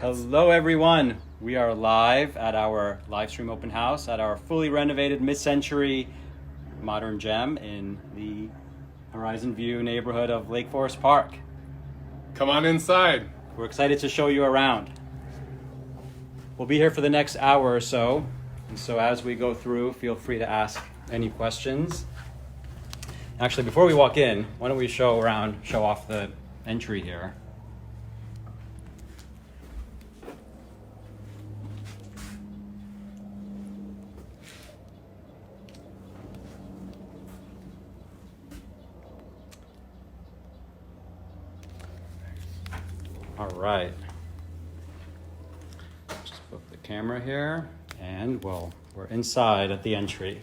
Hello everyone, we are live at our Livestream open house at our fully renovated mid-century modern gem in the Horizon View neighborhood of Lake Forest Park. Come on inside. We're excited to show you around. We'll be here for the next hour or so, and so as we go through, feel free to ask any questions. Actually, before we walk in, why don't we show off the entry here. All right, just flip the camera here, and we're inside at the entry.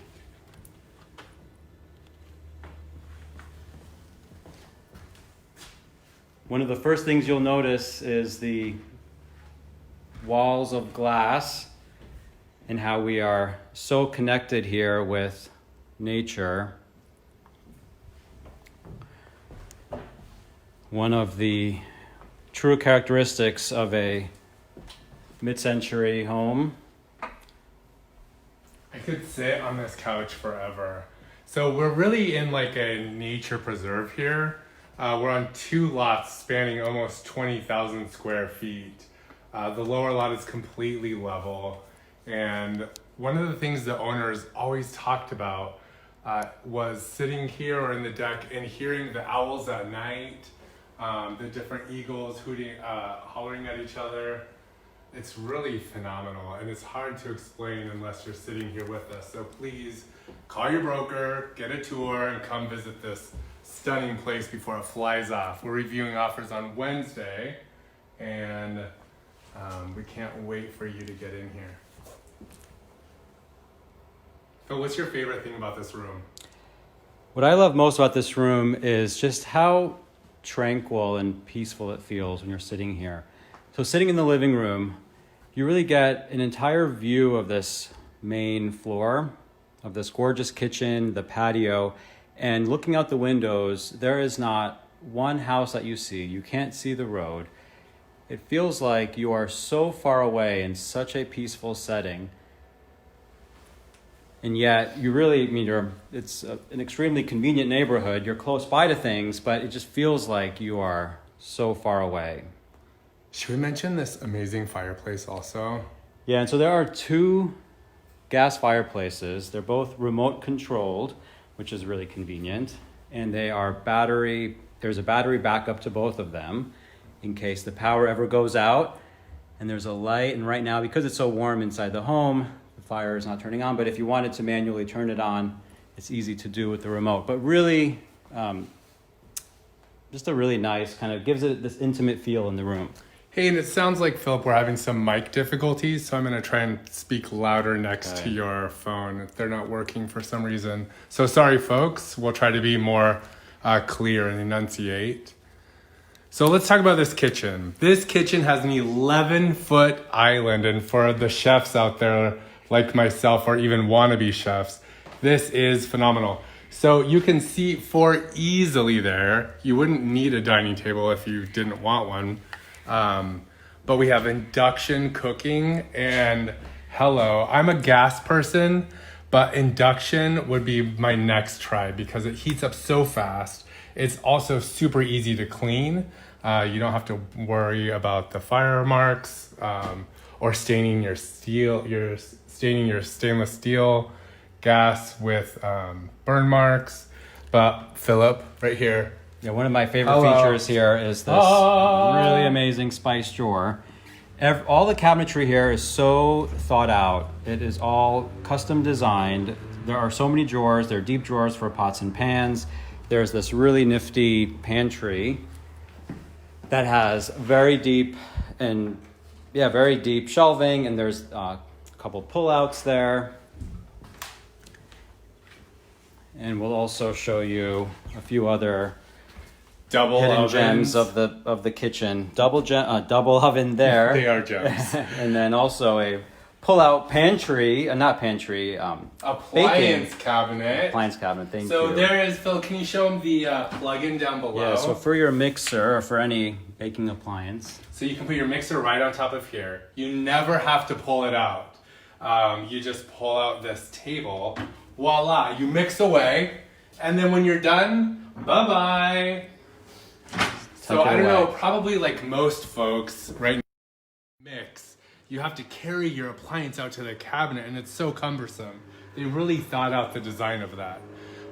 One of the first things you'll notice is the walls of glass and how we are so connected here with nature. One of the true characteristics of a mid-century home. I could sit on this couch forever. So we're really in like a nature preserve here. We're on two lots spanning almost 20,000 square feet. The lower lot is completely level. And one of the things the owners always talked about was sitting here or in the deck and hearing the owls at night, the different eagles hooting, hollering at each other. It's really phenomenal, and it's hard to explain unless you're sitting here with us. So please call your broker, get a tour, and come visit this stunning place before it flies off. We're reviewing offers on Wednesday, and we can't wait for you to get in here. Phil, what's your favorite thing about this room? What I love most about this room is just how tranquil and peaceful it feels when you're sitting here. So sitting in the living room, you really get an entire view of this main floor, of this gorgeous kitchen, the patio, and looking out the windows, there is not one house that you see. You can't see the road. It feels like you are so far away in such a peaceful setting. And yet, it's an extremely convenient neighborhood. You're close by to things, but it just feels like you are so far away. Should we mention this amazing fireplace also? Yeah, and so there are two gas fireplaces. They're both remote controlled, which is really convenient. And there's a battery backup to both of them in case the power ever goes out. And there's a light, and right now, because it's so warm inside the home, the fire is not turning on, but if you wanted to manually turn it on, it's easy to do with the remote. But really, just a really nice, kind of gives it this intimate feel in the room. Hey, and it sounds like, Philip, we're having some mic difficulties, so I'm going to try and speak louder next to your phone if they're not working for some reason. So sorry, folks. We'll try to be more clear and enunciate. So let's talk about this kitchen. This kitchen has an 11-foot island, and for the chefs out there like myself or even wannabe chefs, this is phenomenal. So you can seat four easily there. You wouldn't need a dining table if you didn't want one. But we have induction cooking, and hello, I'm a gas person, but induction would be my next try because it heats up so fast. It's also super easy to clean. You don't have to worry about the fire marks, or staining your stainless steel gas with really marks. But Philip, right here. Yeah, one of my favorite features here is this really amazing spice drawer. All the cabinetry here is so thought out. It is all custom designed. There are so many drawers. There are deep drawers for pots and pans. There's this really nifty pantry that has very deep shelving, and there's a couple pullouts there. And we'll also show you a few other double hidden ovens. Gems of the kitchen. Double oven there. They are gems. And then also a pull-out pantry, appliance cabinet. Appliance cabinet, thank you. So there is, Phil, can you show them the plug-in down below? Yeah, so for your mixer or for any baking appliance. So you can put your mixer right on top of here. You never have to pull it out. You just pull out this table. Voila, you mix away. And then when you're done, bye-bye. So I don't know, probably like most folks right now, mix, you have to carry your appliance out to the cabinet and it's so cumbersome. They really thought out the design of that.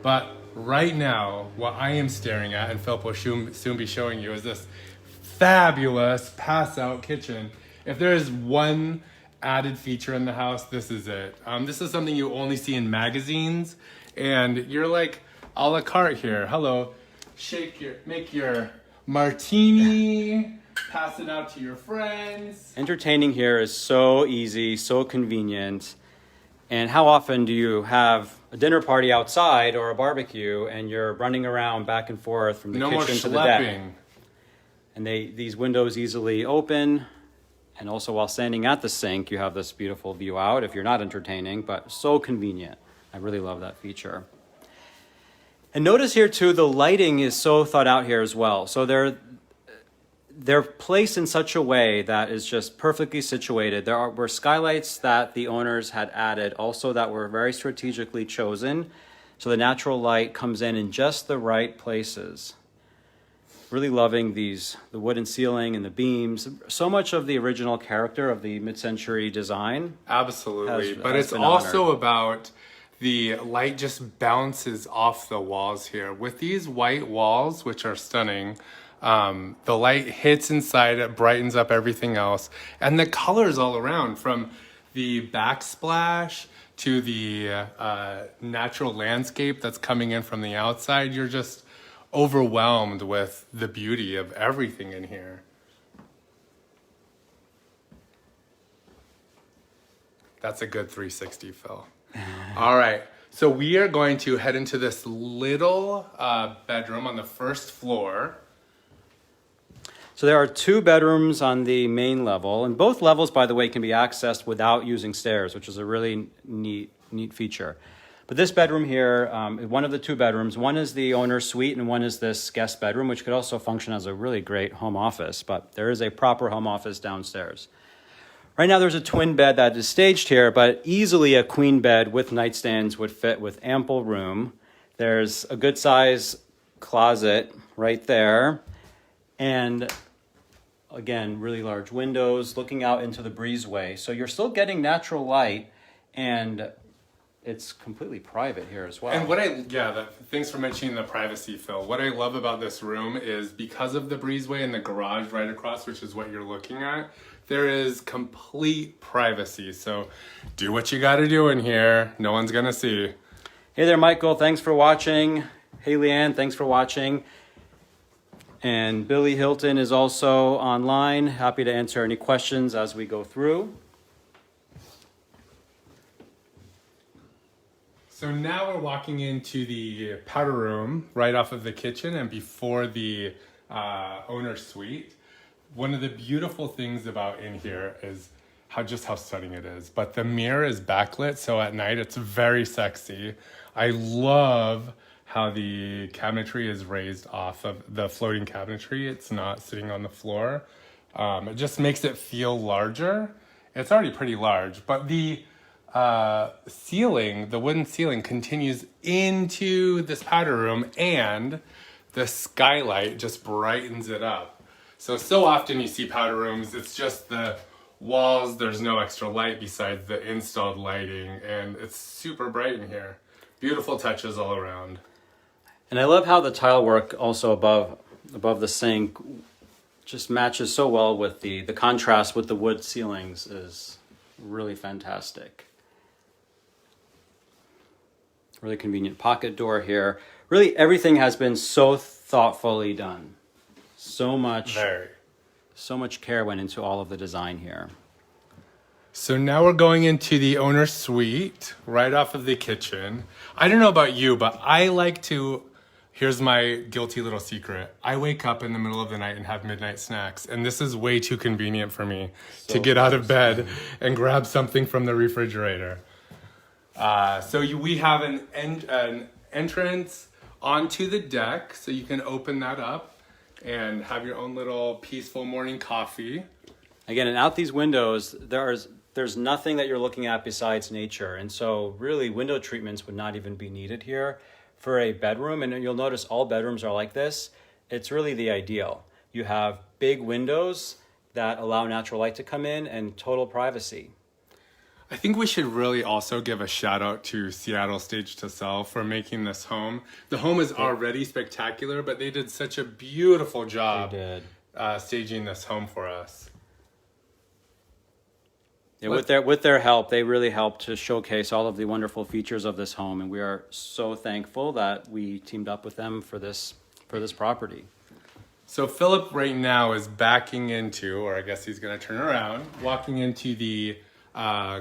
But right now, what I am staring at, and Philip will soon be showing you, is this fabulous pass-out kitchen. If there is one added feature in the house, this is it. This is something you only see in magazines, and you're like a la carte here. Hello, make your martini, pass it out to your friends. Entertaining here is so easy, so convenient. And how often do you have a dinner party outside or a barbecue and you're running around back and forth from the kitchen to the deck? And these windows easily open. And also while standing at the sink, you have this beautiful view out if you're not entertaining, but so convenient. I really love that feature. And notice here too, the lighting is so thought out here as well. So they're placed in such a way that is just perfectly situated. There were skylights that the owners had added also that were very strategically chosen. So the natural light comes in just the right places. Really loving the wooden ceiling and the beams. So much of the original character of the mid-century design. Absolutely, but it's also about the light just bounces off the walls here. With these white walls, which are stunning, the light hits inside, it brightens up everything else. And the colors all around, from the backsplash to the natural landscape that's coming in from the outside, you're just overwhelmed with the beauty of everything in here. That's a good 360, Phil. All right, so we are going to head into this little bedroom on the first floor. So there are 2 bedrooms on the main level, and both levels, by the way, can be accessed without using stairs, which is a really neat feature. But this bedroom here, one of the 2 bedrooms, one is the owner's suite and one is this guest bedroom, which could also function as a really great home office, but there is a proper home office downstairs. Right now there's a twin bed that is staged here, but easily a queen bed with nightstands would fit with ample room. There's a good size closet right there. And again, really large windows looking out into the breezeway. So you're still getting natural light, and it's completely private here as well. And thanks for mentioning the privacy, Phil. What I love about this room is because of the breezeway and the garage right across, which is what you're looking at, there is complete privacy. So do what you got to do in here. No one's going to see. Hey there, Michael. Thanks for watching. Hey, Leanne. Thanks for watching. And Billy Hilton is also online. Happy to answer any questions as we go through. So now we're walking into the powder room right off of the kitchen and before the owner's suite. One of the beautiful things about in here is how stunning it is. But the mirror is backlit, so at night it's very sexy. I love how the cabinetry is raised off of the floating cabinetry. It's not sitting on the floor. It just makes it feel larger. It's already pretty large, but the ceiling, the wooden ceiling, continues into this powder room, and the skylight just brightens it up. So often you see powder rooms, it's just the walls, there's no extra light besides the installed lighting, and it's super bright in here. Beautiful touches all around. And I love how the tile work also above the sink just matches so well with the contrast with the wood ceilings is really fantastic. Really convenient pocket door here. Really everything has been so thoughtfully done. So much care went into all of the design here. So now we're going into the owner's suite right off of the kitchen. I don't know about you, but I like to, here's my guilty little secret. I wake up in the middle of the night and have midnight snacks, and this is way too convenient for me to get out of bed and grab something from the refrigerator. We have an entrance onto the deck, so you can open that up. and have your own little peaceful morning coffee. Again, and out these windows, there's nothing that you're looking at besides nature. And so really window treatments would not even be needed here for a bedroom. And you'll notice all bedrooms are like this. It's really the ideal. You have big windows that allow natural light to come in and total privacy. I think we should really also give a shout out to Seattle Stage to Sell for making this home. The home is already spectacular, but they did such a beautiful job staging this home for us. Yeah, with their help, they really helped to showcase all of the wonderful features of this home, and we are so thankful that we teamed up with them for this property. So Philip right now is backing into, or I guess he's going to turn around, walking into the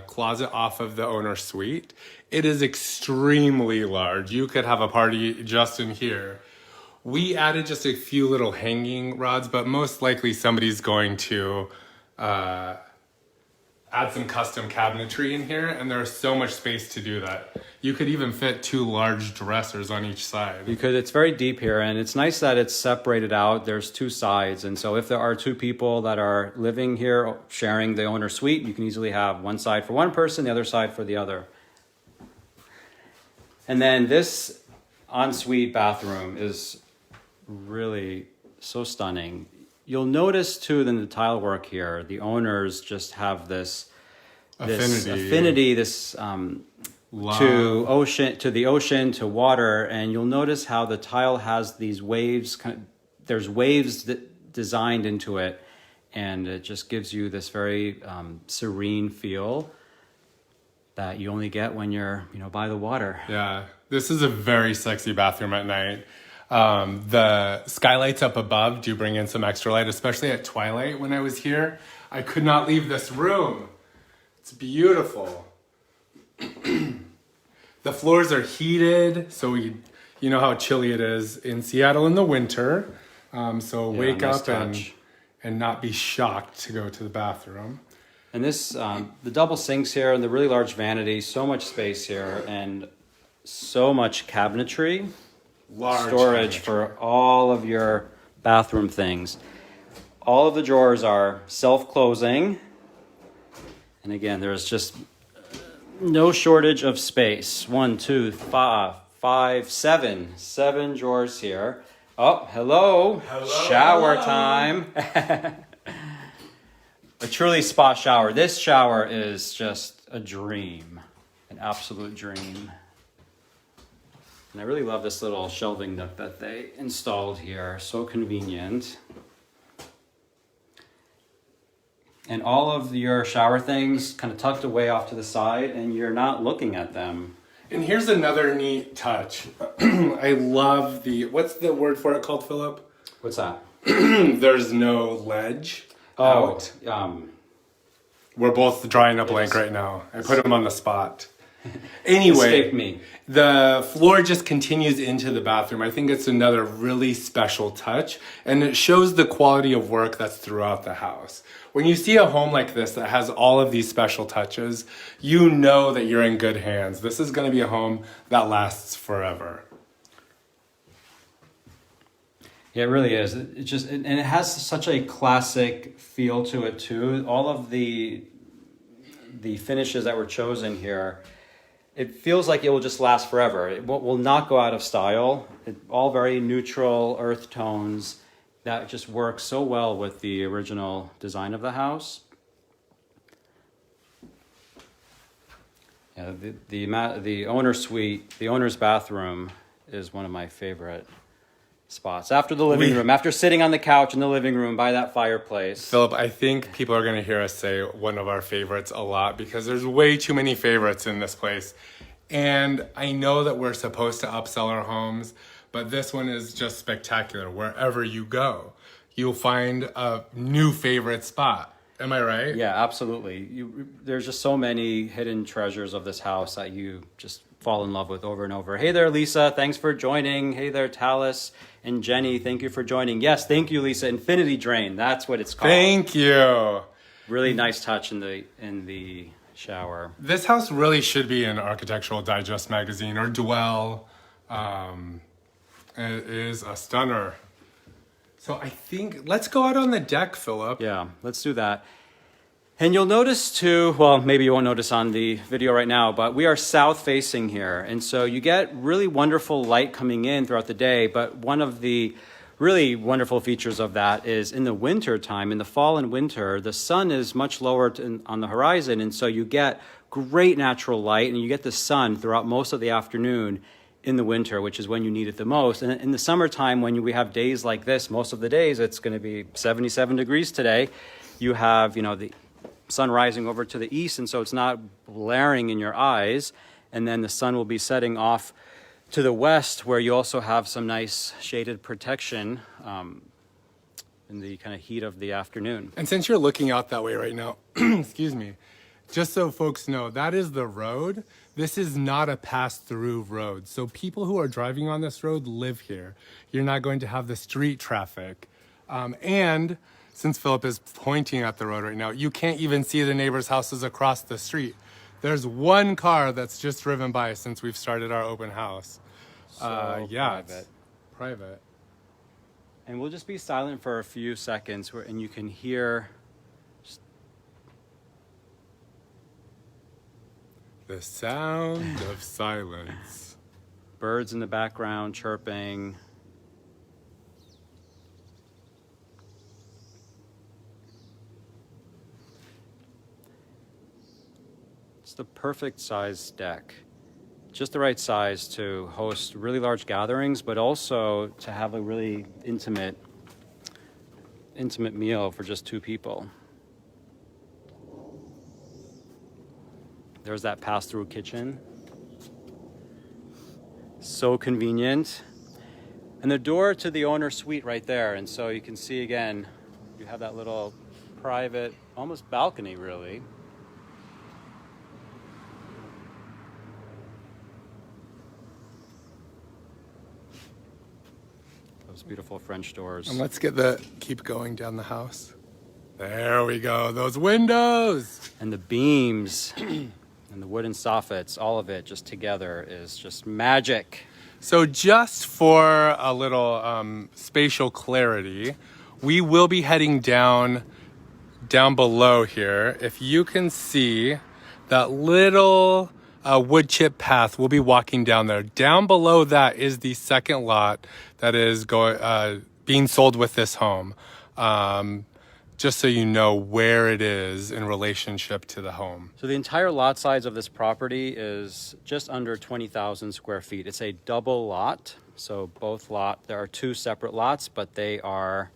closet off of the owner's suite. It is extremely large. You could have a party just in here. We added just a few little hanging rods, but most likely somebody's going to add some custom cabinetry in here, and there's so much space to do that. You could even fit 2 large dressers on each side. Because it's very deep here, and it's nice that it's separated out. There's 2 sides, and so if there are 2 people that are living here sharing the owner suite, you can easily have one side for one person, the other side for the other. And then this ensuite bathroom is really so stunning. You'll notice too in the tile work here, the owners just have this affinity, this to the ocean, to water, and you'll notice how the tile has these waves. There's waves that designed into it, and it just gives you this very serene feel that you only get when you're by the water. Yeah, this is a very sexy bathroom at night. The skylights up above do bring in some extra light, especially at twilight. When I was here, I could not leave this room. It's beautiful. The floors are heated, so you know how chilly it is in Seattle in the winter. So wake up and not be shocked to go to the bathroom. And this, the double sinks here and the really large vanity, so much space here and so much cabinetry. Large storage cabinetry for all of your bathroom things. All of the drawers are self-closing. And again, there's just no shortage of space. 1, 2, 5, 7. 7 drawers here. Oh, hello. Shower time. A truly spa shower. This shower is just a dream. An absolute dream. And I really love this little shelving nook that they installed here. So convenient. And all of your shower things kind of tucked away off to the side, and you're not looking at them. And here's another neat touch. I love what's the word for it called, Philip? What's that? There's no ledge out. We're both drawing a blank right now. I put him on the spot. Anyway, escaped me. The floor just continues into the bathroom. I think it's another really special touch, and it shows the quality of work that's throughout the house. When you see a home like this that has all of these special touches, you know that you're in good hands. This is going to be a home that lasts forever. Yeah, it really is. And it has such a classic feel to it too. All of the finishes that were chosen here, it feels like it will just last forever. It will not go out of style. All very neutral earth tones that just work so well with the original design of the house. Yeah, the owner's suite, the owner's bathroom is one of my favorite spots. After the living room, after sitting on the couch in the living room by that fireplace. Philip, I think people are going to hear us say one of our favorites a lot because there's way too many favorites in this place. And I know that we're supposed to upsell our homes, but this one is just spectacular. Wherever you go, you'll find a new favorite spot. Am I right? Yeah, absolutely. There's just so many hidden treasures of this house that you just fall in love with over and over. Hey there, Lisa. Thanks for joining. Hey there, Talis and Jenny. Thank you for joining. Yes, thank you, Lisa. Infinity Drain. That's what it's called. Thank you. Really nice touch in the shower. This house really should be in Architectural Digest magazine or Dwell. It is a stunner. So I think, let's go out on the deck, Philip. Yeah, let's do that. And you'll notice too, well, maybe you won't notice on the video right now, but we are south facing here. And so you get really wonderful light coming in throughout the day. But one of the really wonderful features of that is in the winter time, in the fall and winter, the sun is much lower on the horizon. And so you get great natural light and you get the sun throughout most of the afternoon in the winter, which is when you need it the most. And in the summertime, when we have days like this, most of the days, it's going to be 77 degrees today. You have, the sun rising over to the east, and so it's not blaring in your eyes. And then the sun will be setting off to the west, where you also have some nice shaded protection in the kind of heat of the afternoon. And since you're looking out that way right now, excuse me, just so folks know, that is the road. This is not a pass-through road. So people who are driving on this road live here. You're not going to have the street traffic. And since Philip is pointing at the road right now, you can't even see the neighbors' houses across the street. There's one car that's just driven by since we've started our open house. Private. Private. And we'll just be silent for a few seconds, and you can hear The sound of silence. birds in the background chirping. It's the perfect size deck. Just the right size to host really large gatherings, but also to have a really intimate meal for just two people. There's that pass-through kitchen. So convenient. And the door to the owner's suite right there. And so you can see again, you have that little private, almost balcony really. Those beautiful French doors. And let's keep going down the house. There we go, those windows. And the beams and the wooden soffits, all of it just together is just magic. So just for a little spatial clarity, we will be heading down below here. If you can see that little wood chip path, we'll be walking down there. Down below that is the second lot that is being sold with this home. Just so you know where it is in relationship to the home. So the entire lot size of this property is just under 20,000 square feet. It's a double lot. So there are two separate lots, but they are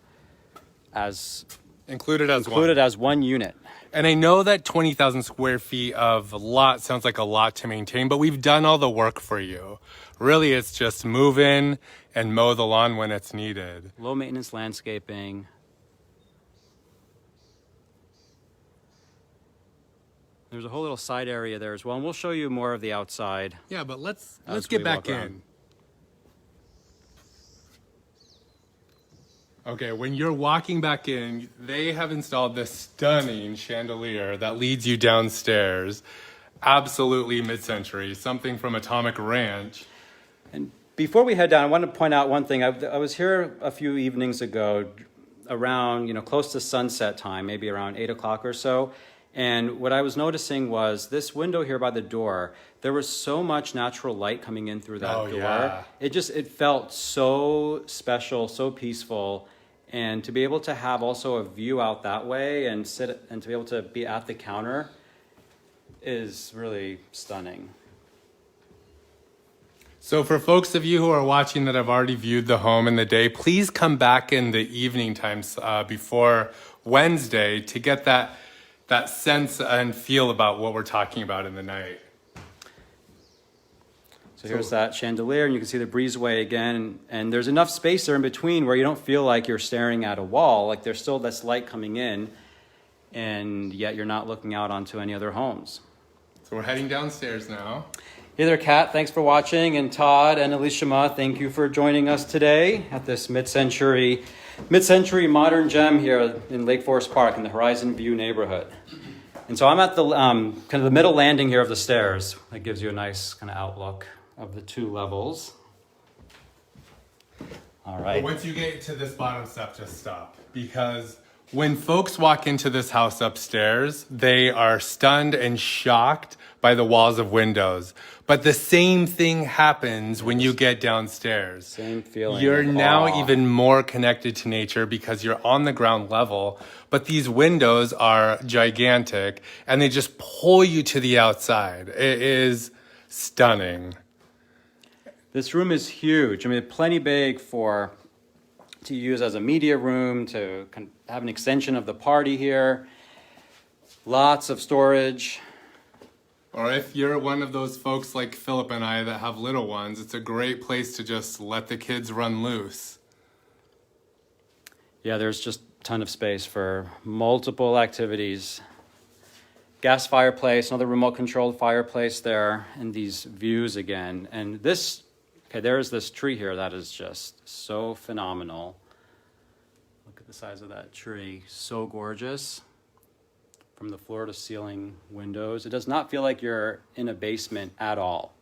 included as one unit. And I know that 20,000 square feet of lot sounds like a lot to maintain, but we've done all the work for you. Really, it's just move in and mow the lawn when it's needed. Low maintenance landscaping. There's a whole little side area there as well, and we'll show you more of the outside. Yeah, but let's as get we back walk in. around. Okay, when you're walking back in, they have installed this stunning chandelier that leads you downstairs. Absolutely mid-century, something from Atomic Ranch. And before we head down, I want to point out one thing. I was here a few evenings ago around, close to sunset time, maybe around 8 o'clock or so. And what I was noticing was this window here by the door, there was so much natural light coming in through that door. Yeah. It felt so special, so peaceful. And to be able to have also a view out that way and sit and to be able to be at the counter is really stunning. So for folks of you who are watching that have already viewed the home in the day, please come back in the evening times before Wednesday to get that sense and feel about what we're talking about in the night. So here's that chandelier, and you can see the breezeway again, and there's enough space there in between where you don't feel like you're staring at a wall, like there's still this light coming in, and yet you're not looking out onto any other homes. So we're heading downstairs now. Hey there, Kat, thanks for watching, and Todd and Elishama, thank you for joining us today at this mid-century modern gem here in Lake Forest Park in the Horizon View neighborhood. And so I'm at the kind of the middle landing here of the stairs. That gives you a nice kind of outlook of the two levels. All But right. once you get to this bottom step, just stop. Because when folks walk into this house upstairs, they are stunned and shocked by the walls of windows. But the same thing happens when you get downstairs. Same feeling. You're of now awe. even more connected to nature because you're on the ground level, but these windows are gigantic and they just pull you to the outside. It is stunning. This room is huge. I mean, plenty big to use as a media room, to have an extension of the party here. Lots of storage. Or if you're one of those folks like Philip and I that have little ones, it's a great place to just let the kids run loose. Yeah, there's just a ton of space for multiple activities. Gas fireplace, another remote controlled fireplace there, and these views again. And there's this tree here that is just so phenomenal. Look at the size of that tree, so gorgeous. From the floor to ceiling windows. It does not feel like you're in a basement at all.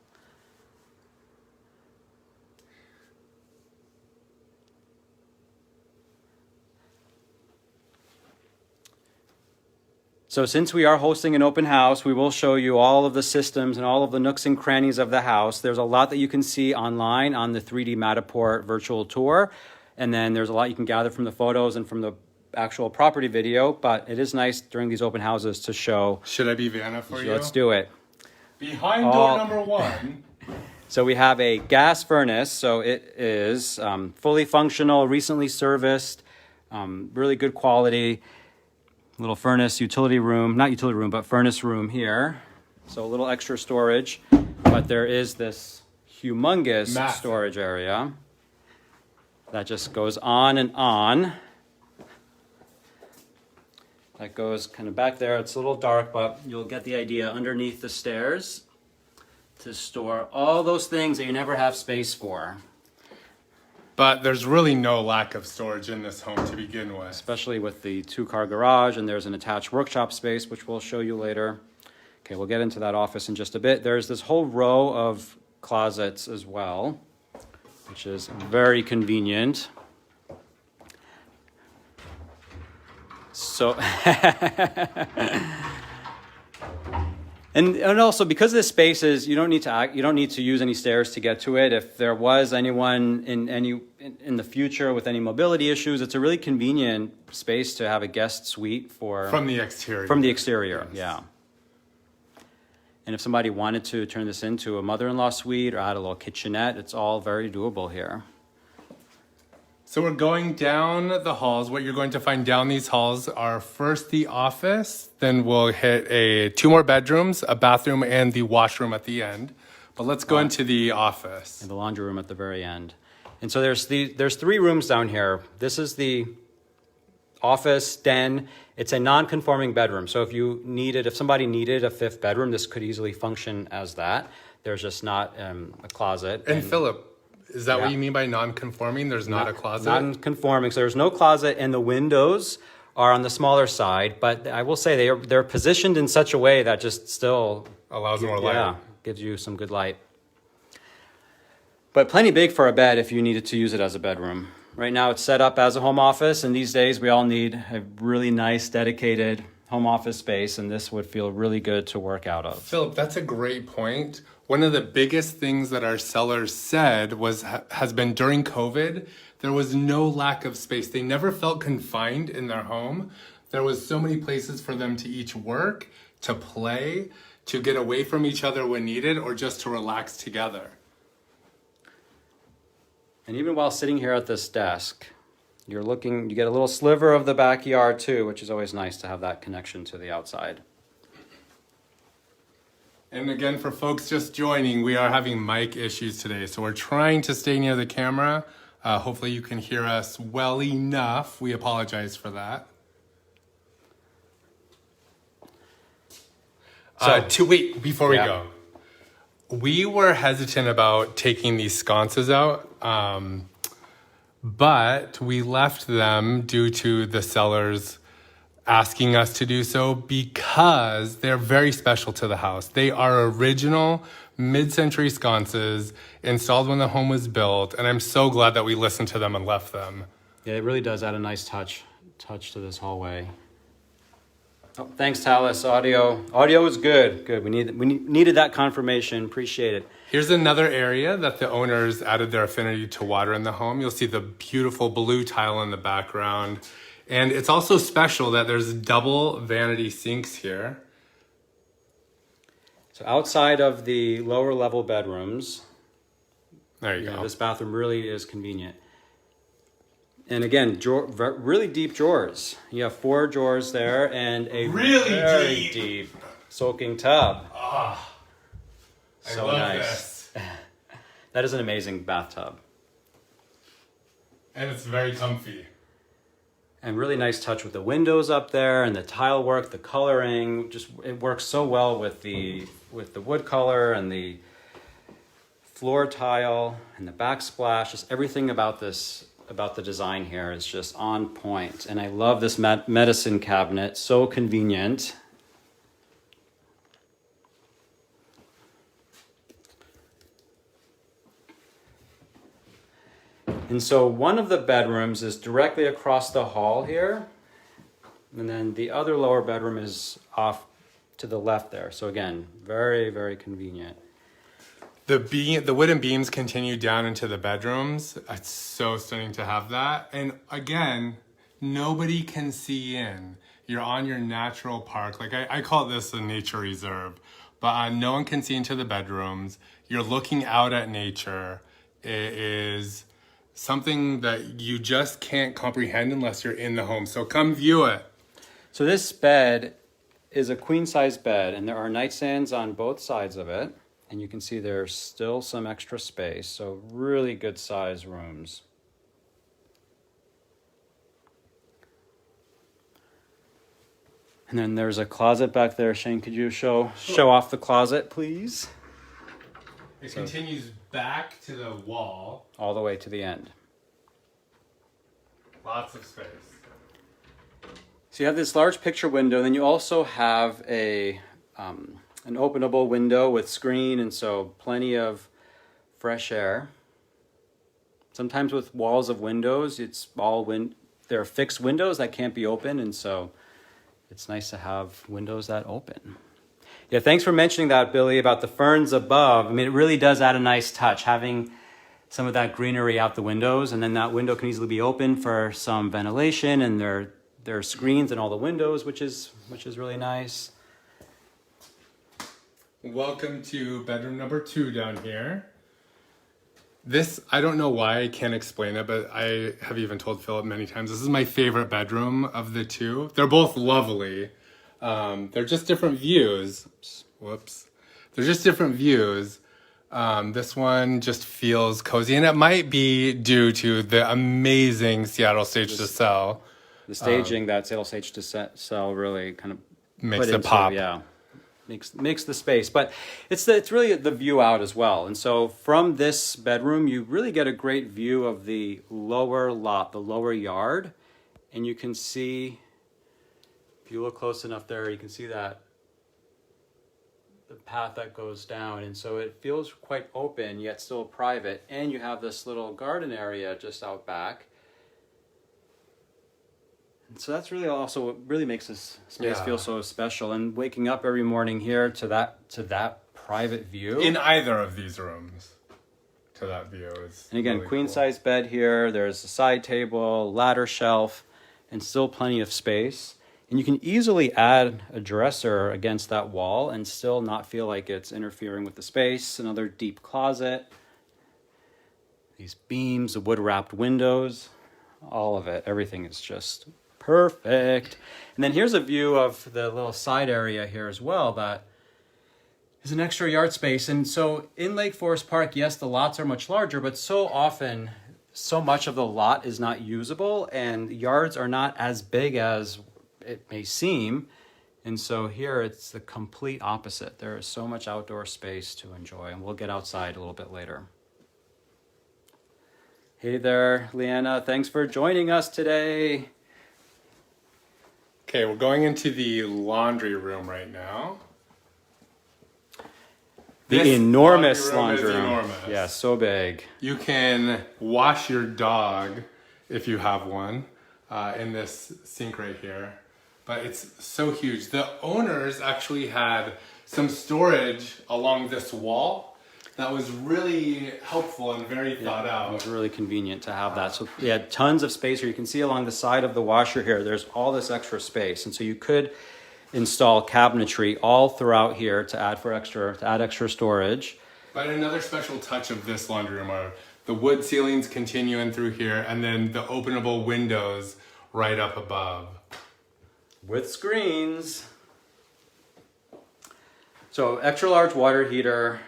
So since we are hosting an open house, we will show you all of the systems and all of the nooks and crannies of the house. There's a lot that you can see online on the 3D Matterport virtual tour. And then there's a lot you can gather from the photos and from the actual property video, but it is nice during these open houses to show. Should I be Vanna for you? Let's do it. Behind door number 1. So we have a gas furnace. So it is fully functional, recently serviced, really good quality. Little furnace, utility room, not utility room, but furnace room here. So a little extra storage, but there is this humongous Massive storage area that just goes on and on. That goes kind of back there. It's a little dark, but you'll get the idea. Underneath the stairs to store all those things that you never have space for. But there's really no lack of storage in this home to begin with. Especially with the 2-car garage, and there's an attached workshop space, which we'll show you later. Okay, we'll get into that office in just a bit. There's this whole row of closets as well, which is very convenient. So, and also because this space is, you don't need to use any stairs to get to it. If there was anyone in the future with any mobility issues, it's a really convenient space to have a guest suite from the exterior. From the exterior, yes. Yeah. And if somebody wanted to turn this into a mother-in-law suite or add a little kitchenette, it's all very doable here. So we're going down the halls. What you're going to find down these halls are first the office, then we'll hit 2 more bedrooms, a bathroom, and the washroom at the end. But let's go into the office. And the laundry room at the very end. And so there's 3 rooms down here. This is the office, den. It's a non-conforming bedroom. So if somebody needed a 5th bedroom, this could easily function as that. There's just not a closet. And Philip, is that what you mean by non-conforming? There's not a closet? Non-conforming. So there's no closet, and the windows are on the smaller side. But I will say they're positioned in such a way that just still allows more light. Yeah, gives you some good light. But plenty big for a bed if you needed to use it as a bedroom. Right now it's set up as a home office, and these days we all need a really nice, dedicated home office space, and this would feel really good to work out of. Philip, that's a great point. One of the biggest things that our sellers said has been during COVID, there was no lack of space. They never felt confined in their home. There was so many places for them to each work, to play, to get away from each other when needed, or just to relax together. And even while sitting here at this desk, you get a little sliver of the backyard too, which is always nice to have that connection to the outside. And again, for folks just joining, we are having mic issues today. So we're trying to stay near the camera. Hopefully you can hear us well enough. We apologize for that. Before we go. We were hesitant about taking these sconces out, but we left them due to the sellers asking us to do so because they're very special to the house. They are original mid-century sconces installed when the home was built, and I'm so glad that we listened to them and left them. Yeah, it really does add a nice touch to this hallway. Oh, thanks, Talis. Audio is good. Good. We needed that confirmation. Appreciate it. Here's another area that the owners added their affinity to water in the home. You'll see the beautiful blue tile in the background. And it's also special that there's double vanity sinks here. So outside of the lower level bedrooms, There you go. this bathroom really is convenient. And again, really deep drawers. You have 4 drawers there and a Really very deep. deep soaking tub. I So love nice. this. That is an amazing bathtub. And it's very comfy. And really nice touch with the windows up there and the tile work, the coloring. Just it works so well with the wood color and the floor tile and the backsplash. Just everything about the design here is just on point. And I love this medicine cabinet, so convenient. And so one of the bedrooms is directly across the hall here. And then the other lower bedroom is off to the left there. So again, very, very convenient. The wooden beams continue down into the bedrooms. It's so stunning to have that. And again, nobody can see in. You're on your natural park. Like I call this a nature reserve, but no one can see into the bedrooms. You're looking out at nature. It is something that you just can't comprehend unless you're in the home. So come view it. So this bed is a queen size bed and there are nightstands on both sides of it. And you can see there's still some extra space. So really good size rooms. And then there's a closet back there. Shane, could you show off the closet, please? It continues back to the wall. All the way to the end. Lots of space. So you have this large picture window, then you also have an openable window with screen, and so plenty of fresh air. Sometimes with walls of windows, it's there are fixed windows that can't be open, and so it's nice to have windows that open. Yeah, thanks for mentioning that, Billy, about the ferns above. I mean, it really does add a nice touch, having some of that greenery out the windows, and then that window can easily be open for some ventilation, and there are screens in all the windows, which is really nice. Welcome to bedroom number 2 down here. This, I don't know why I can't explain it, but I have even told Philip many times, this is my favorite bedroom of the 2. They're both lovely. They're just different views. Whoops. They're just different views. This one just feels cozy, and it might be due to the amazing Seattle Stage to Sell. The staging that Seattle Stage to Sell really kind of Makes put it into, pop. Yeah, makes the space, but it's really the view out as well. And so from this bedroom, you really get a great view of the lower lot, the lower yard, and you can see, if you look close enough there, you can see that the path that goes down, and so it feels quite open yet still private. And you have this little garden area just out back. So that's really also what really makes this space feel so special. And waking up every morning here to that private view. In either of these rooms, to that view is. And again, really queen cool. size bed here. There's a side table, ladder shelf, and still plenty of space. And you can easily add a dresser against that wall and still not feel like it's interfering with the space. Another deep closet. These beams, the wood wrapped windows, all of it. Everything is just perfect. And then here's a view of the little side area here as well that is an extra yard space. And so in Lake Forest Park, yes, the lots are much larger, but so often, so much of the lot is not usable and yards are not as big as it may seem. And so here it's the complete opposite. There is so much outdoor space to enjoy, and we'll get outside a little bit later. Hey there, Leanna. Thanks for joining us today. Okay, we're going into the laundry room right now. The This enormous laundry room is laundry room. enormous. Yeah, so big. You can wash your dog, if you have one, in this sink right here. But it's so huge. The owners actually had some storage along this wall that was really helpful and very thought It out. was really convenient to have that. So you had tons of space here. You can see along the side of the washer here, there's all this extra space. And so you could install cabinetry all throughout here to add extra storage. But another special touch of this laundry room are the wood ceilings continuing through here, and then the openable windows right up above. With screens. So extra large water heater.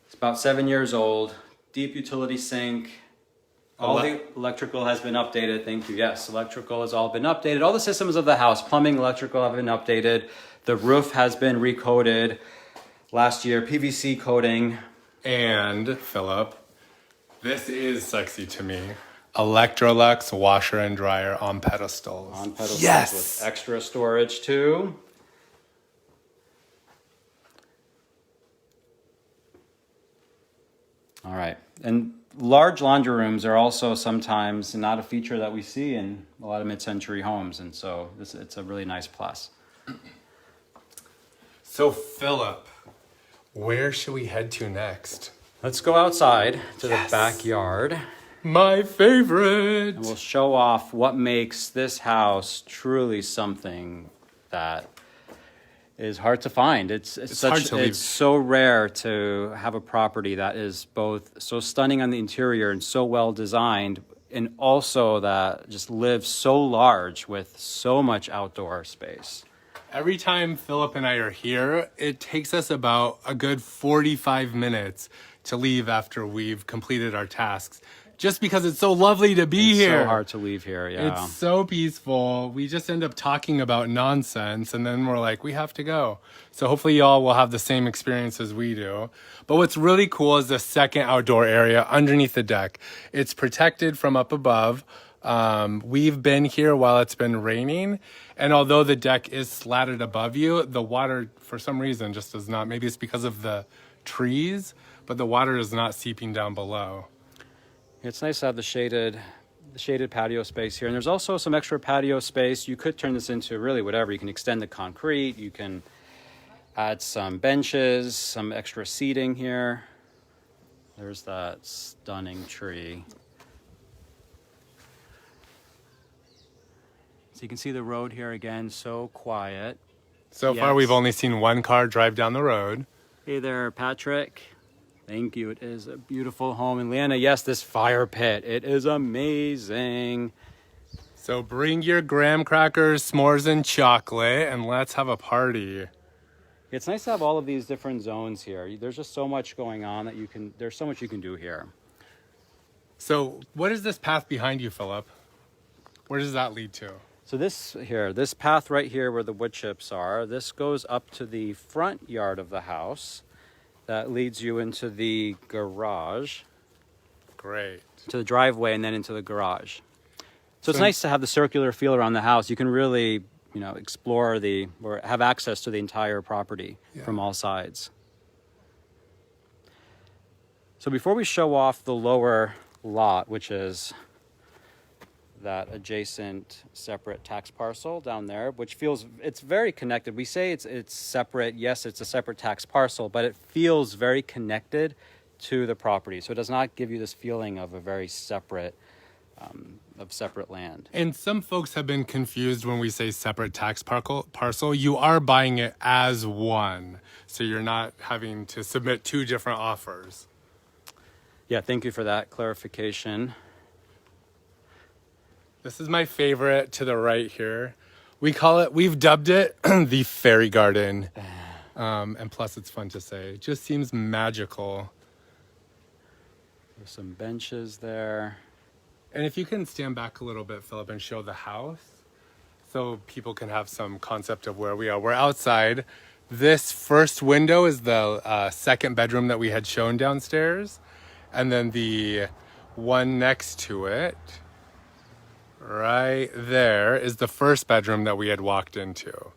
It's about 7 years old. Deep utility sink. All the electrical has been updated. Thank you. Yes, electrical has all been updated. All the systems of the house, plumbing, electrical, have been updated. The roof has been recoated last year. PVC coating. And Philip, this is sexy to me. Electrolux washer and dryer on pedestals. On pedestals Yes! with extra storage too. All right. And large laundry rooms are also sometimes not a feature that we see in a lot of mid-century homes. And so it's a really nice plus. So Philip, where should we head to next? Let's go outside to Yes. the backyard. My favorite! And we'll show off what makes this house truly something that is hard to find. It's hard to leave. It's so rare to have a property that is both so stunning on the interior and so well designed, and also that just lives so large with so much outdoor space. Every time Philip and I are here, it takes us about a good 45 minutes to leave after we've completed our tasks. Just because it's so lovely to be here. So hard to leave here, yeah. It's so peaceful. We just end up talking about nonsense and then we're like, we have to go. So hopefully y'all will have the same experience as we do. But what's really cool is the second outdoor area underneath the deck. It's protected from up above. We've been here while it's been raining. And although the deck is slatted above you, the water, for some reason, just does not. Maybe it's because of the trees, but the water is not seeping down below. It's nice to have the shaded patio space here. And there's also some extra patio space. You could turn this into really whatever. You can extend the concrete. You can add some benches, some extra seating here. There's that stunning tree. So you can see the road here again, so quiet. So far, Yes. we've only seen one car drive down the road. Hey there, Patrick. Thank you. It is a beautiful home. And Leanna, yes, this fire pit, it is amazing. So bring your graham crackers, s'mores, and chocolate, and let's have a party. It's nice to have all of these different zones here. There's just so much going on that there's so much you can do here. So what is this path behind you, Philip? Where does that lead to? So this path right here where the wood chips are, this goes up to the front yard of the house. That leads you into the garage, Great. to the driveway, and then into the garage. So it's nice to have the circular feel around the house. You can really, explore or have access to the entire property from all sides. So before we show off the lower lot, which is that adjacent separate tax parcel down there, which it's very connected. We say it's separate. Yes, it's a separate tax parcel, but it feels very connected to the property. So it does not give you this feeling of a very separate land. And some folks have been confused when we say separate tax parcel. You are buying it as one, so you're not having to submit two different offers. Yeah, thank you for that clarification. This is my favorite to the right here. We've dubbed it the fairy garden. And plus it's fun to say. It just seems magical. There's some benches there. And if you can stand back a little bit, Philip, and show the house so people can have some concept of where we are. We're outside. This first window is the second bedroom that we had shown downstairs. And then the one next to it, right there, is the first bedroom that we had walked into.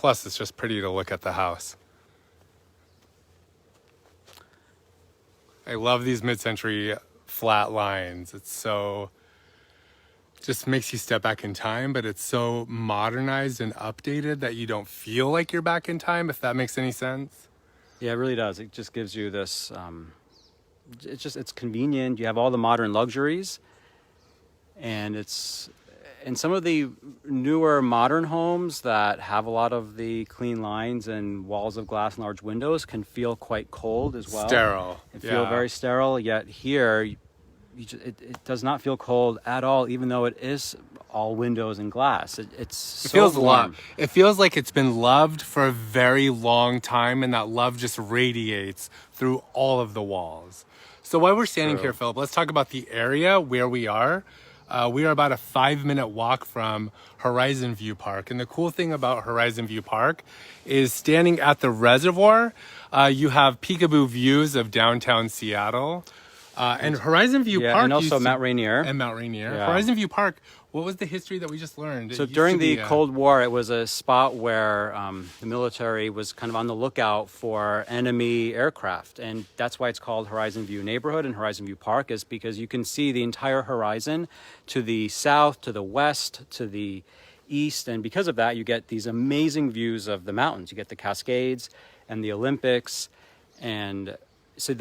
Plus, it's just pretty to look at the house. I love these mid-century flat lines. It's so, just makes you step back in time, but it's so modernized and updated that you don't feel like you're back in time, if that makes any sense. Yeah, it really does. It just gives you this, it's convenient. You have all the modern luxuries, and it's, in some of the newer modern homes that have a lot of the clean lines and walls of glass and large windows can feel quite cold as well. Sterile. And feel very sterile, yet here it does not feel cold at all, even though it is all windows and glass. It feels warm. It feels like it's been loved for a very long time, and that love just radiates through all of the walls. So while we're standing here, Philip, let's talk about the area where we are. We are about a 5-minute walk from Horizon View Park. And the cool thing about Horizon View Park is standing at the reservoir, you have peekaboo views of downtown Seattle. And Horizon View Park. And also Mount Rainier. And Mount Rainier. Yeah. Horizon View Park, what was the history that we just learned? So during the Cold War, it was a spot where the military was kind of on the lookout for enemy aircraft. And that's why it's called Horizon View Neighborhood and Horizon View Park, is because you can see the entire horizon to the south, to the west, to the east. And because of that, you get these amazing views of the mountains. You get the Cascades and the Olympics. And so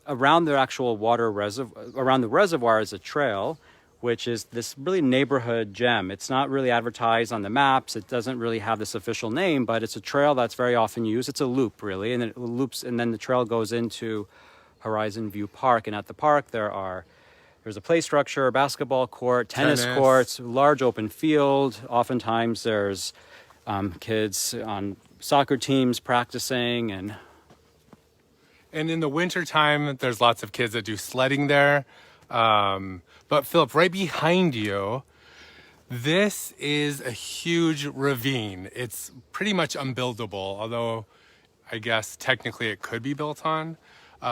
around the actual water reservoir, around the reservoir is a trail, which is this really neighborhood gem. It's not really advertised on the maps. It doesn't really have this official name, but it's a trail that's very often used. It's a loop, really, and it loops, and then the trail goes into Horizon View Park. And at the park, there's a play structure, a basketball court, tennis courts, large open field. Oftentimes, there's kids on soccer teams practicing, and in the wintertime, there's lots of kids that do sledding there. But Philip, right behind you, this is a huge ravine. It's pretty much unbuildable, although I guess technically it could be built on.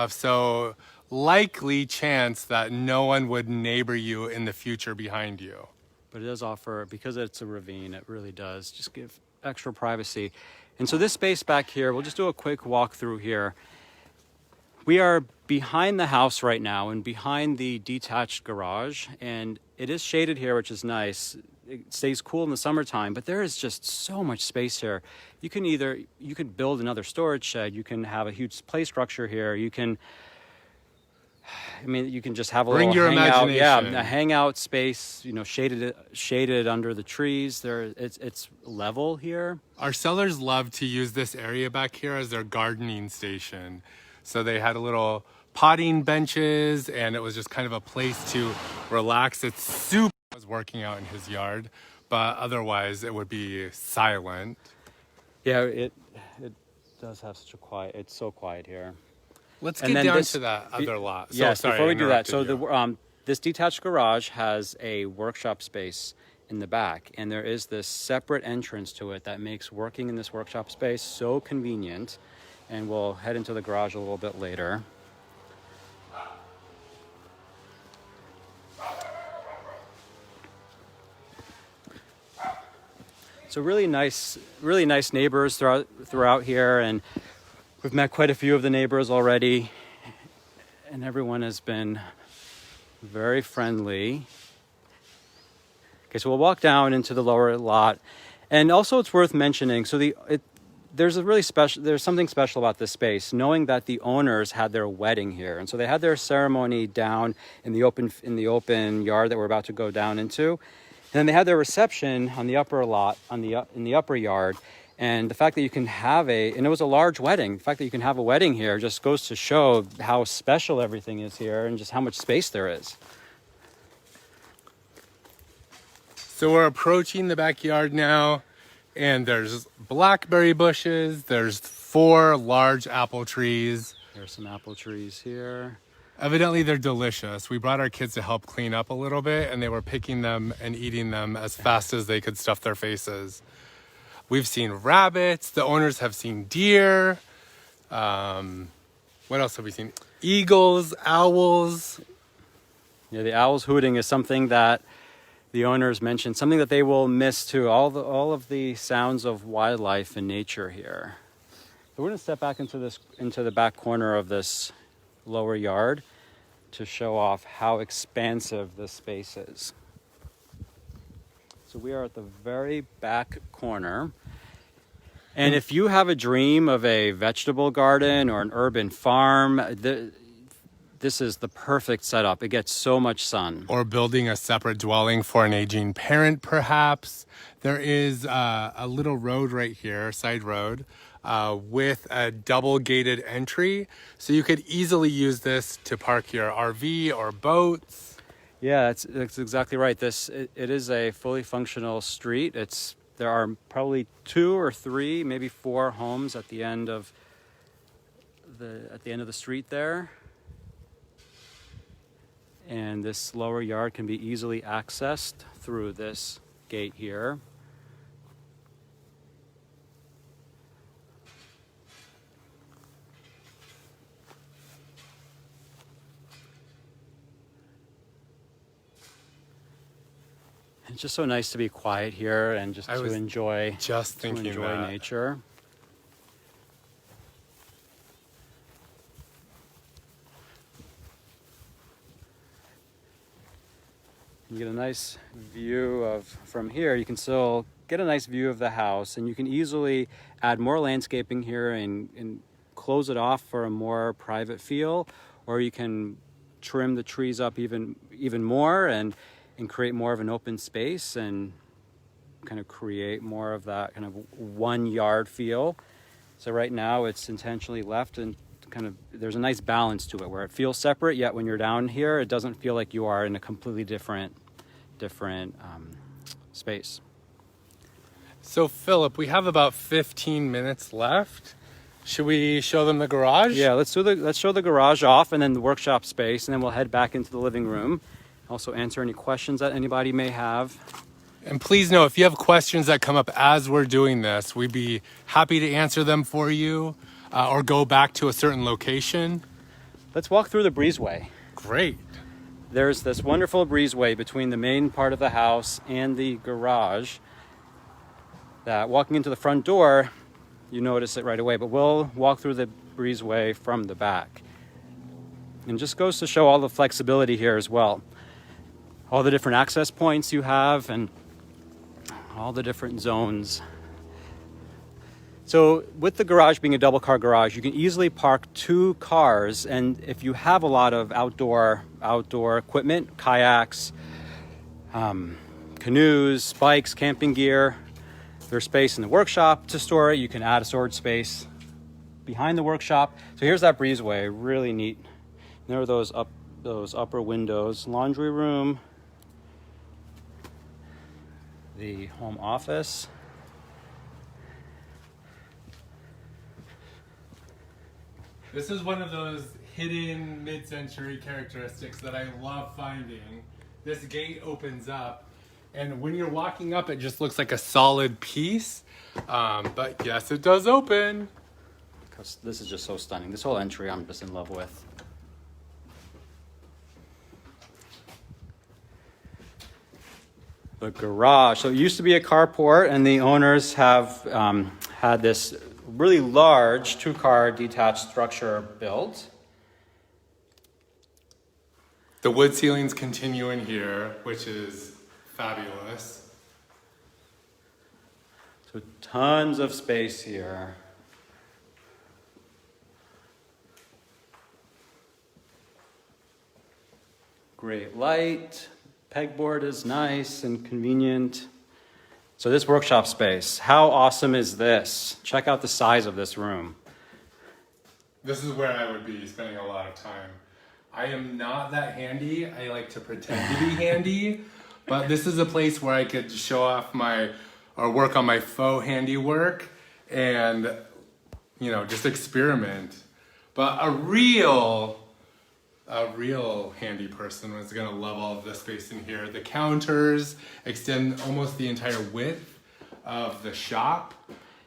So likely chance that no one would neighbor you in the future behind you. But it does offer, because it's a ravine, it really does just give extra privacy. And so this space back here, we'll just do a quick walk through here. We are behind the house right now and behind the detached garage, and it is shaded here, which is nice. It stays cool in the summertime, but there is just so much space here. You could build another storage shed. You can have a huge play structure here. You can just have a Bring little your hangout. imagination. Yeah, a hangout space, shaded under the trees. It's level here. Our sellers love to use this area back here as their gardening station. So they had a little potting benches, and it was just kind of a place to relax. It's super. I was working out in his yard, but otherwise it would be silent. Yeah, it does have such a quiet. It's so quiet here. Let's get down to that other lot. Yes, before we do that, so this detached garage has a workshop space in the back, and there is this separate entrance to it that makes working in this workshop space so convenient. And we'll head into the garage a little bit later. So really nice neighbors throughout here, and we've met quite a few of the neighbors already, and everyone has been very friendly. Okay, so we'll walk down into the lower lot, and also it's worth mentioning. So there's something special about this space, knowing that the owners had their wedding here, and so they had their ceremony down in the open yard that we're about to go down into, and then they had their reception on the upper lot in the upper yard. And the fact that you can have and it was a large wedding. The fact that you can have a wedding here just goes to show how special everything is here and just how much space there is. So we're approaching the backyard now. And there's blackberry bushes. There's 4 large apple trees. There's some apple trees here. Evidently, they're delicious. We brought our kids to help clean up a little bit, and they were picking them and eating them as fast as they could stuff their faces. We've seen rabbits. The owners have seen deer. What else have we seen? Eagles, owls. Yeah, the owls hooting is something that the owners mentioned something that they will miss too, all of the sounds of wildlife and nature here. So we're going to step back into the back corner of this lower yard to show off how expansive this space is. So we are at the very back corner. And if you have a dream of a vegetable garden or an urban farm, this is the perfect setup. It gets so much sun. Or building a separate dwelling for an aging parent, perhaps. There is a little road right here, side road, with a double gated entry. So you could easily use this to park your RV or boats. Yeah, that's exactly right. It is a fully functional street. There are probably 2 or 3, maybe 4 homes at the end of the street there. And this lower yard can be easily accessed through this gate here. It's just so nice to be quiet here and just to enjoy nature. You get a nice view from here. You can still get a nice view of the house, and you can easily add more landscaping here and close it off for a more private feel, or you can trim the trees up even more and create more of an open space and kind of create more of that kind of 1 yard feel. So right now it's intentionally left and kind of there's a nice balance to it where it feels separate, yet when you're down here it doesn't feel like you are in a completely different space. So Philip, we have about 15 minutes left. Should we show them the garage? Yeah, let's show the garage off and then the workshop space, and then we'll head back into the living room. Also answer any questions that anybody may have. And please know, if you have questions that come up as we're doing this, we'd be happy to answer them for you or go back to a certain location. Let's walk through the breezeway. Great. There's this wonderful breezeway between the main part of the house and the garage that walking into the front door, you notice it right away, but we'll walk through the breezeway from the back. And just goes to show all the flexibility here as well. All the different access points you have and all the different zones. So with the garage being a double car garage, you can easily park 2 cars. And if you have a lot of outdoor equipment, kayaks, canoes, bikes, camping gear, there's space in the workshop to store it. You can add a storage space behind the workshop. So here's that breezeway, really neat. There are those upper windows, laundry room, the home office. This is one of those hidden mid-century characteristics that I love finding. This gate opens up, and when you're walking up, it just looks like a solid piece. But yes, it does open. Because this is just so stunning. This whole entry I'm just in love with. The garage. So it used to be a carport, and the owners have had this really large 2-car detached structure built. The wood ceilings continue in here, which is fabulous. So tons of space here. Great light. Pegboard is nice and convenient. So this workshop space, how awesome is this? Check out the size of this room. This is where I would be spending a lot of time. I am not that handy. I like to pretend to be handy, but this is a place where I could show off or work on my faux handiwork and, just experiment. But a real handy person was gonna love all of the space in here. The counters extend almost the entire width of the shop.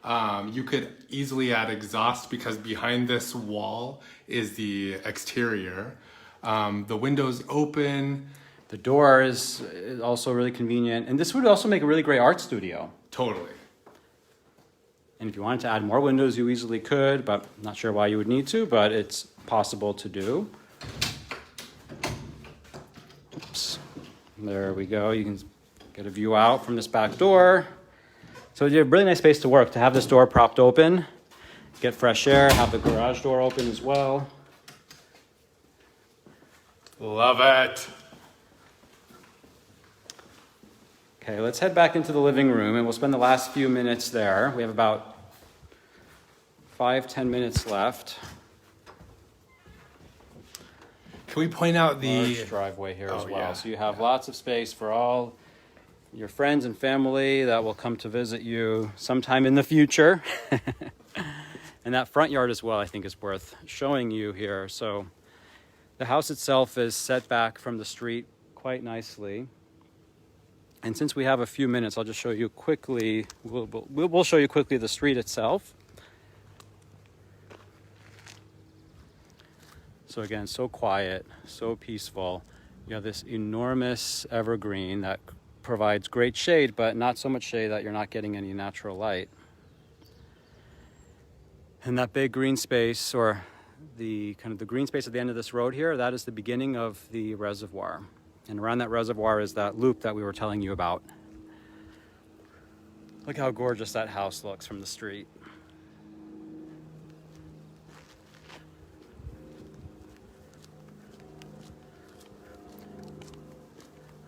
You could easily add exhaust because behind this wall is the exterior. The windows open The door is also really convenient. And this would also make a really great art studio. Totally. And if you wanted to add more windows, you easily could, but I'm not sure why you would need to, but it's possible to do. Oops. There we go. You can get a view out from this back door. So you have a really nice space to work, to have this door propped open, get fresh air, have the garage door open as well. Love it. Okay, let's head back into the living room and we'll spend the last few minutes there. We have about 5-10 minutes left. Can we point out the Large driveway here as well. yeah. So you have lots of space for all your friends and family that will come to visit you sometime in the future. And that front yard as well, I think, is worth showing you here. So the house itself is set back from the street quite nicely. And since we have a few minutes, I'll just show you quickly, we'll show you quickly the street itself. So again, so quiet, so peaceful. You have this enormous evergreen that provides great shade, but not so much shade that you're not getting any natural light. And that big green space, or the kind of the green space at the end of this road here, that is the beginning of the reservoir. And around that reservoir is that loop that we were telling you about. Look how gorgeous that house looks from the street.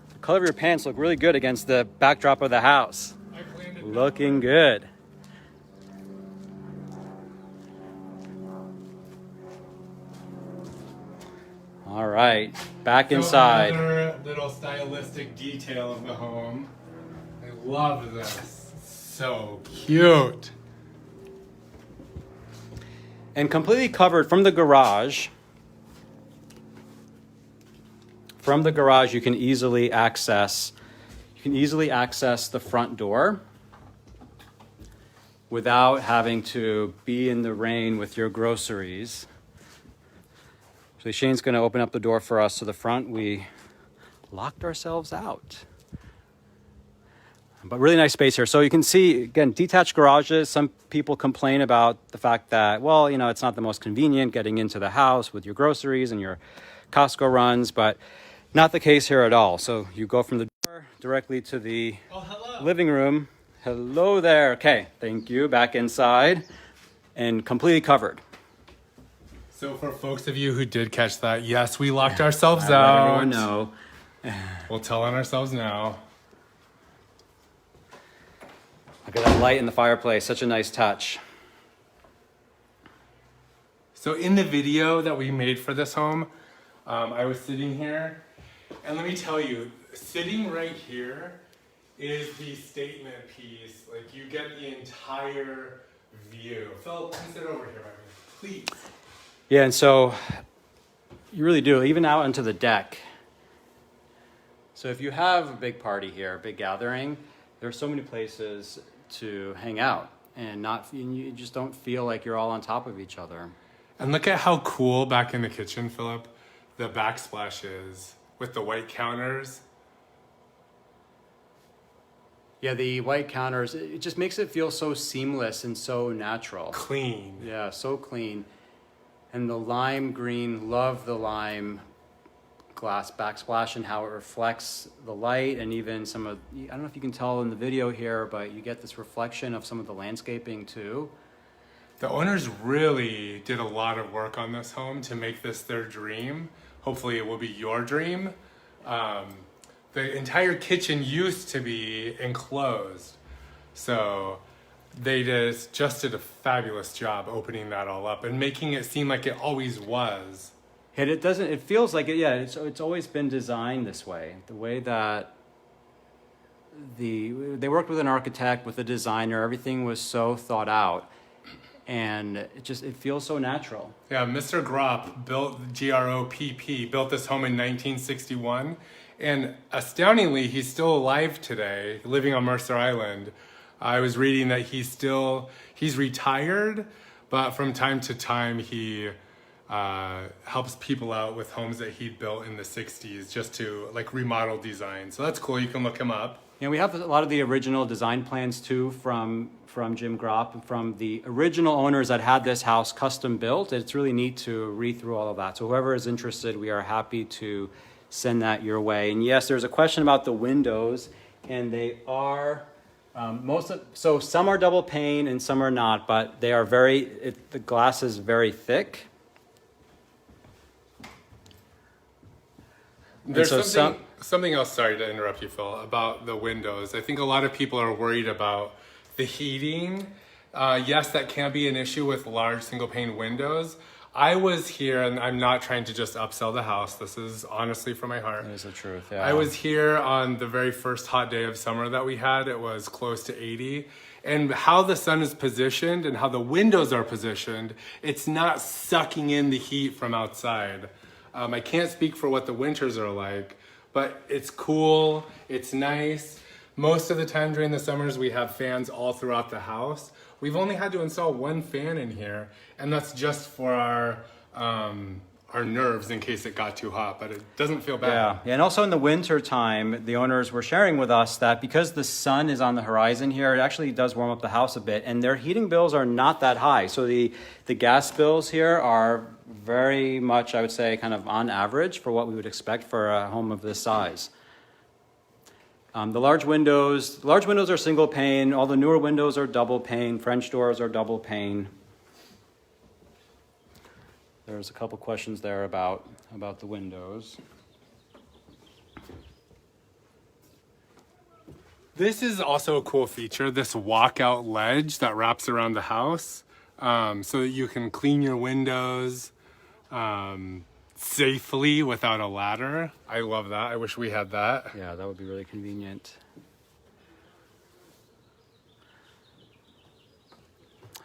The color of your pants look really good against the backdrop of the house. Looking good. All right, back inside. Another little stylistic detail of the home. I love this. So cute. And completely covered from the garage. From the garage, you can easily access the front door without having to be in the rain with your groceries. So Shane's going to open up the door for us to the front. We locked ourselves out. But really nice space here. So you can see, again, detached garages. Some people complain about the fact that, well, you know, it's not the most convenient getting into the house with your groceries and your Costco runs, but not the case here at all. So you go from the door directly to the living room. Hello there. Okay, thank you. Back inside and completely covered. So for folks of you who did catch that, yes, we locked ourselves I let out. everyone know. We'll tell on ourselves now. Look at that light in the fireplace. Such a nice touch. So in the video that we made for this home, I was sitting here, and let me tell you, sitting right here is the statement piece. Like, you get the entire view. Phil, come sit over here by me, please. Yeah, and so you really do, even out onto the deck. So if you have a big party here, a big gathering, there are so many places to hang out and you just don't feel like you're all on top of each other. And look at how cool back in the kitchen, Philip, the backsplash is with the white counters. Yeah, the white counters, it just makes it feel so seamless and so natural. Clean. Yeah, so clean. And the lime green, love the lime glass backsplash and how it reflects the light, and even some of, I don't know if you can tell in the video here, but you get this reflection of some of the landscaping too. The owners really did a lot of work on this home to make this their dream. Hopefully it will be your dream. The entire kitchen used to be enclosed. So they just did a fabulous job opening that all up and making it seem like it always was. And it feels like it, yeah, it's always been designed this way. The way that they worked with an architect, with a designer, everything was so thought out. And it feels so natural. Yeah, Mr. Gropp built, G-R-O-P-P, built this home in 1961. And astoundingly, he's still alive today, living on Mercer Island. I was reading that he's retired, but from time to time he helps people out with homes that he built in the 60s just to like remodel design. So that's cool. You can look him up. Yeah, we have a lot of the original design plans too from Jim Gropp and from the original owners that had this house custom built. It's really neat to read through all of that. So whoever is interested, we are happy to send that your way. And yes, there's a question about the windows, and they are so some are double pane and some are not, but they are the glass is very thick. There's something else, sorry to interrupt you, Phil, about the windows. I think a lot of people are worried about the heating. Yes, that can be an issue with large single pane windows. I was here, and I'm not trying to just upsell the house. This is honestly from my heart. That is the truth, yeah. I was here on the very first hot day of summer that we had. It was close to 80. And how the sun is positioned and how the windows are positioned, it's not sucking in the heat from outside. I can't speak for what the winters are like, but it's cool, it's nice. Most of the time during the summers, we have fans all throughout the house. We've only had to install one fan in here, and that's just for our nerves in case it got too hot, but it doesn't feel bad. Yeah, and also in the winter time, the owners were sharing with us that because the sun is on the horizon here, it actually does warm up the house a bit, and their heating bills are not that high. So the gas bills here are very much, I would say, kind of on average for what we would expect for a home of this size. The large windows are single pane. All the newer windows are double pane. French doors are double pane. There's a couple questions there about the windows. This is also a cool feature, this walkout ledge that wraps around the house, so that you can clean your windows safely without a ladder. I love that. I wish we had that. Yeah, that would be really convenient.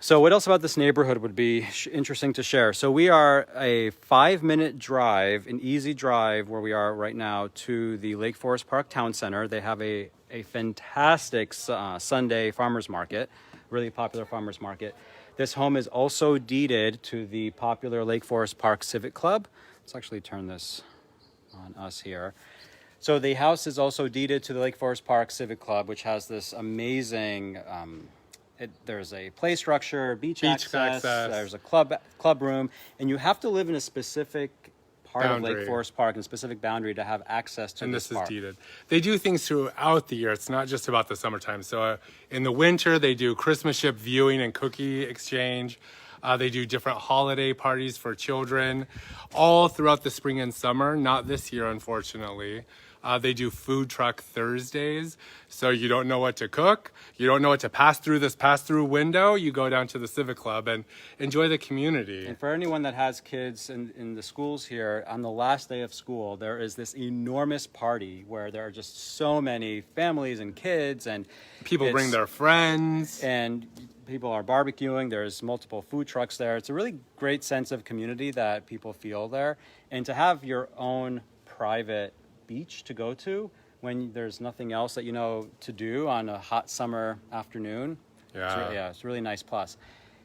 So what else about this neighborhood would be interesting to share? So we are a 5-minute drive, an easy drive where we are right now to the Lake Forest Park Town Center. They have a fantastic Sunday farmers market, really popular farmers market. This home is also deeded to the popular Lake Forest Park Civic Club. Let's actually turn this on us here. So the house is also deeded to the Lake Forest Park Civic Club, which has this amazing, there's a play structure, beach access, there's a club room, and you have to live in a specific part of Lake Forest Park, in a specific boundary to have access to this park. And this is deeded. They do things throughout the year. It's not just about the summertime. So in the winter, they do Christmas ship viewing and cookie exchange. They do different holiday parties for children all throughout the spring and summer. Not this year, unfortunately. They do food truck Thursdays. So you don't know what to cook. You don't know what to pass through this pass-through window. You go down to the Civic Club and enjoy the community. And for anyone that has kids in the schools here, on the last day of school, there is this enormous party where there are just so many families and kids. And people bring their friends. And people are barbecuing. There's multiple food trucks there. It's a really great sense of community that people feel there. And to have your own private beach to go to when there's nothing else that you know to do on a hot summer afternoon. It's a really nice plus.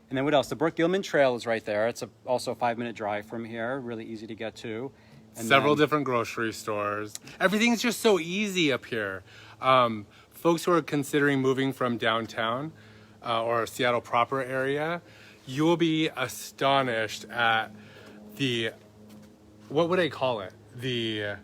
And then what else? The Brooke Gilman Trail is right there. It's also a 5-minute drive from here. Really easy to get to. And several different grocery stores. Everything's just so easy up here. Folks who are considering moving from downtown or Seattle proper area, you will be astonished at what would I call it? The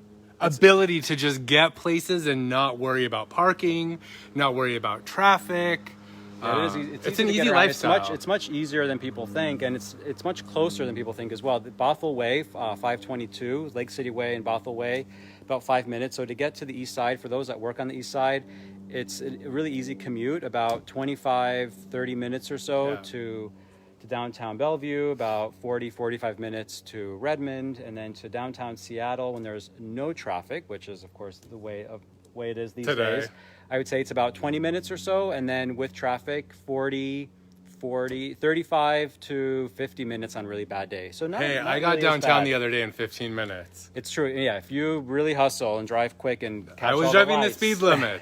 ability to just get places and not worry about parking, not worry about traffic. It's an easy lifestyle. It's much easier than people think, and it's much closer than people think as well. The Bothell Way, 522, Lake City Way and Bothell Way, about 5 minutes. So to get to the east side, for those that work on the east side, it's a really easy commute, about 25-30 minutes or so to downtown Bellevue, about 40-45 minutes to Redmond, and then to downtown Seattle when there's no traffic, which is of course the way it is these days. I would say it's about 20 minutes or so, and then with traffic 35 to 50 minutes on really bad days. So I got really downtown the other day in 15 minutes. It's true. Yeah, if you really hustle and drive quick and catch I was all driving the the lights, speed limit.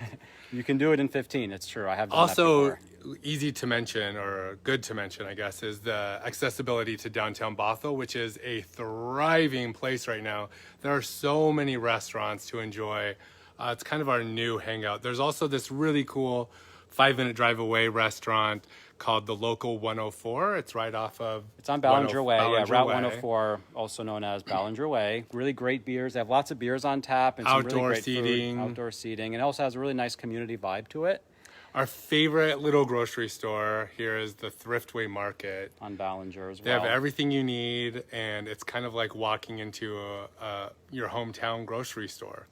You can do it in 15. It's true. I have done also that before. easy to mention, or good to mention, I guess, is the accessibility to downtown Bothell, which is a thriving place right now. There are so many restaurants to enjoy. It's kind of our new hangout. There's also this really cool 5-minute drive away restaurant called the Local 104. It's right off of... It's on Ballinger Way, Ballinger Route Way. 104, also known as Ballinger Way. Really great beers. They have lots of beers on tap and some Outdoor really great seating. food, outdoor seating, and it also has a really nice community vibe to it Our favorite little grocery store here is the Thriftway Market. on Ballinger as well. They have everything you need, and it's kind of like walking into your hometown grocery store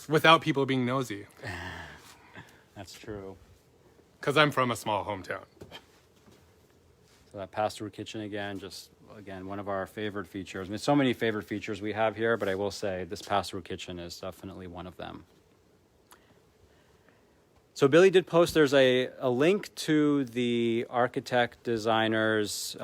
without people being nosy. That's true. Because I'm from a small hometown. So that pass-through kitchen again, one of our favorite features. I mean, so many favorite features we have here, but I will say this pass-through kitchen is definitely one of them. So Billy did post, there's a link to the architect designer's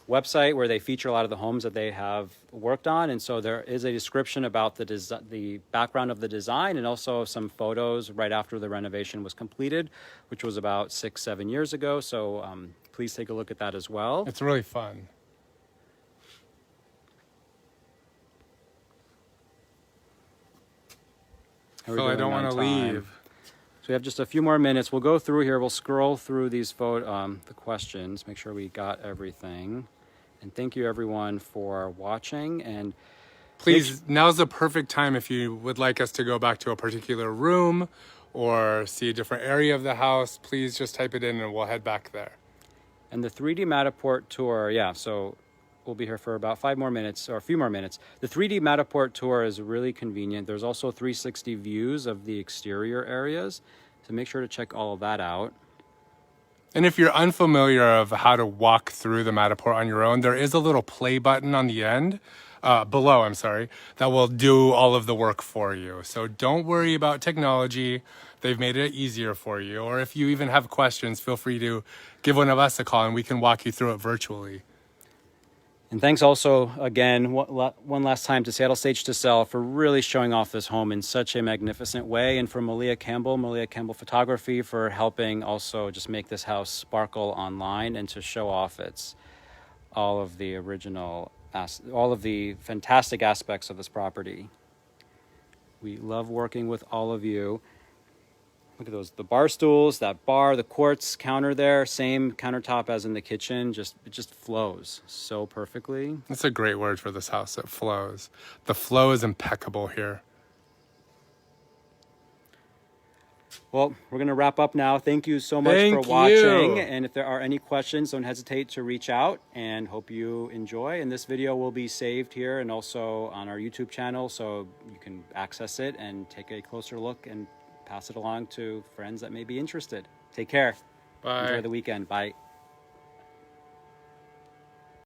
website where they feature a lot of the homes that they have worked on. And so there is a description about the background of the design and also some photos right after the renovation was completed, which was about 6-7 years ago. So please take a look at that as well. It's really fun. Phil, I don't want to leave. So we have just a few more minutes. We'll go through here. We'll scroll through these the questions, make sure we got everything. And thank you everyone for watching. And Please, now's the perfect time if you would like us to go back to a particular room or see a different area of the house. Please just type it in and we'll head back there. And the 3D Matterport tour, so we'll be here for about 5 more minutes or a few more minutes. The 3D Matterport tour is really convenient. There's also 360 views of the exterior areas, so make sure to check all of that out. And if you're unfamiliar of how to walk through the Matterport on your own, there is a little play button on the end, below, that will do all of the work for you. So don't worry about technology. They've made it easier for you. Or if you even have questions, feel free to give one of us a call and we can walk you through it virtually. And thanks also, again, one last time to Seattle Stage to Sell for really showing off this home in such a magnificent way. And for Malia Campbell Photography, for helping also just make this house sparkle online and to show off all of the fantastic aspects of this property. We love working with all of you. Look at those, the bar stools, that bar, the quartz counter there, same countertop as in the kitchen, it just flows so perfectly. That's a great word for this house, it flows. The flow is impeccable here. Well, we're going to wrap up now. Thank you so much for watching. And if there are any questions, don't hesitate to reach out, and hope you enjoy. And this video will be saved here and also on our YouTube channel, so you can access it and take a closer look and pass it along to friends that may be interested. Take care. Bye. Enjoy the weekend. Bye.